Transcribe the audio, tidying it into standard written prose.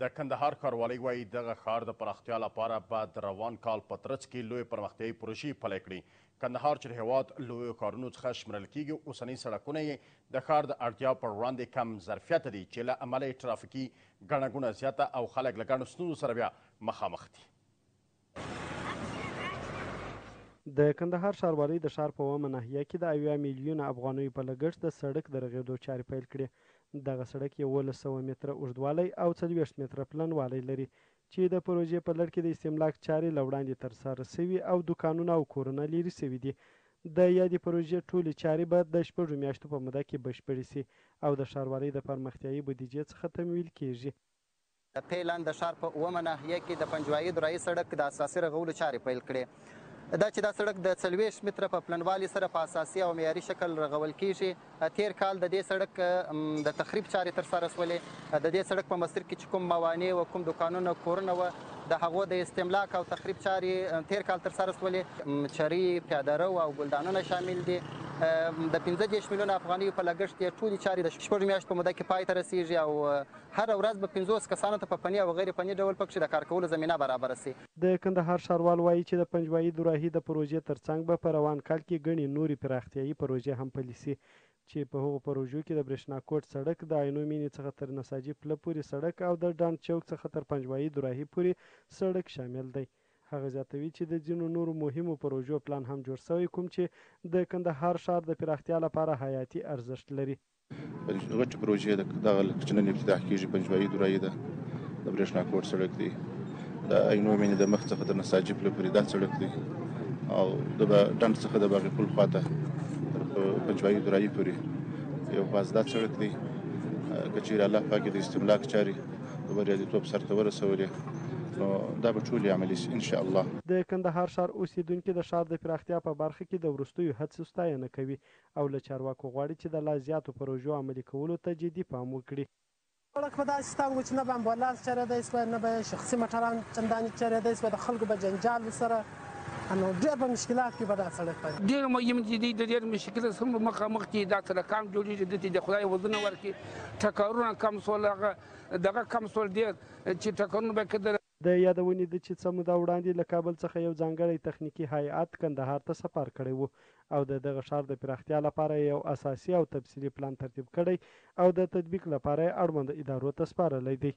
د کندهار ښاروالۍ وایي دغه ښار د پراختیا لپاره به د روان کال په ترڅ کې لویې پرمختیایي پروژې پلی کړي. کندهار چې د هېواد لویو ښارونو څخه شمېرل کیږي، اوسني سړکونه یې د ښار د اړتیا پر وړاندې کم ظرفیته دي چې له امله یې ټرافیکي ګڼه ګوڼه زیاته او خلک له ګڼو ستونزو سره بیا مخامخ دي. د کندهار ښاروالۍ د ښار په اومه ناحیه کې د 80 میلیونه افغانیو په لګښت د سړک د رغېدو چارې پیل کړې. دغه سړک 1100 متره اوږدوالی او 40 متره پلنوالی لري چې د پروژې په لړ کې د استملاک چارې له وړاندې ترسره شوي او دوکانونه او کورونه لیرې شوي دي. د یادې پروژې ټولې چارې به د 6 میاشتو په موده کې بشپړې شي او د ښاروالۍ د پرمختیایي بودیجې څخه تمویل کیږي. فعلا د ښار په اومه ناحیه کې د پنجوایي درایي سړک د اساسي رغولو چارې پیل کړې. دا چې دا سړک د 40 متره په پلنوالي سره په اساسي او معیاري شکل رغول کیږي. تیر کال د دې سړک د تخریب چارې ترسره شولې. د دې سړک په مسیر کې چې کوم موانع و، کوم دوکانونه، کورونه و، د هغو د استملاک او تخریب چارې تیر کال ترسره شولې. چري، پیاده رو او ګلدانونه شامل دي. د 15 میلیونه افغانیو په لګښت یې ټولې چارې د 6 میاشتو په موده کې پای ته رسیږي او هر ورځ به 50 کسانو ته په فني او غیر فني ډول پکښې د کار کولو زمینه برابره شي. د کندهار ښاروال وایي چې د پنجوایي دوراهي د پروژې ترڅنګ به په روان کال کې ګڼې نورې پراختیایي پروژې هم پلي شي چې په هغو پروژو کې د برېښنا کوټ سړک، د عینو مینې څخه تر نساجي پله پورې سړک او د ډانډ چوک څخه تر پنجوایي دوراهي پورې سړک شامل دی. هغه زیاتوي چې د ځینو نورو مهمو پروژو پلان هم جوړ شوی، کوم چې د کندهار ښار د پراختیا لپاره حیاتي ارزښت لري. غټې پروژې دغه لکه چې نن افتتاح کېږي، پنجوایي دوراهي ده، د برېښنا کوټ سړک دی، د عینو مینې د مخ څخه تر نساجي پله پورې دا سړک دی او د ډنډ څخه د باغ پل خواته تر پنجوایي دوراهي پورې یو فاضلات سړک دی. که چېرې الله پاک د استملاک چارې د بریالیتوب سرته ورسولې نو دا به ټولې عملي شي انشاءالله. د کندهار ښار اوسیدونکي د ښار د پراختیا په برخه کې د وروستیو هڅو ستاینه کوي او له چارواکو غواړي چې د لا زیاتو پروژو عملي کولو ته جدي پام وکړي. سړک به داسې ستا و چې نه به امبولانس چارېدی شوه، نه به شخصي موټران چندانې چارېدی شوه، د خلکو به جنجال ورسره، نو ډېر به مشکلات کې به دا سړک پیدا ډېر مهم دي. د ډېر مشکلات سره مخامخ دي. دا سړکان جوړېږي دلته د خدای وزرونه ورکړي، ټکرونه کم شول، دغه کم شول ډېر چې ټکرونه به کېدل. د یادونې ده چې څه موده وړاندې له کابل څخه یو ځانګړی تخنیکي هیئت کندهار ته سفر کړی و او د دغه ښار د پراختیا لپاره یو اساسي او تفصیلي پلان ترتیب کړی او د تطبیق لپاره یې اړوندو ادارو ته سپارلی دی.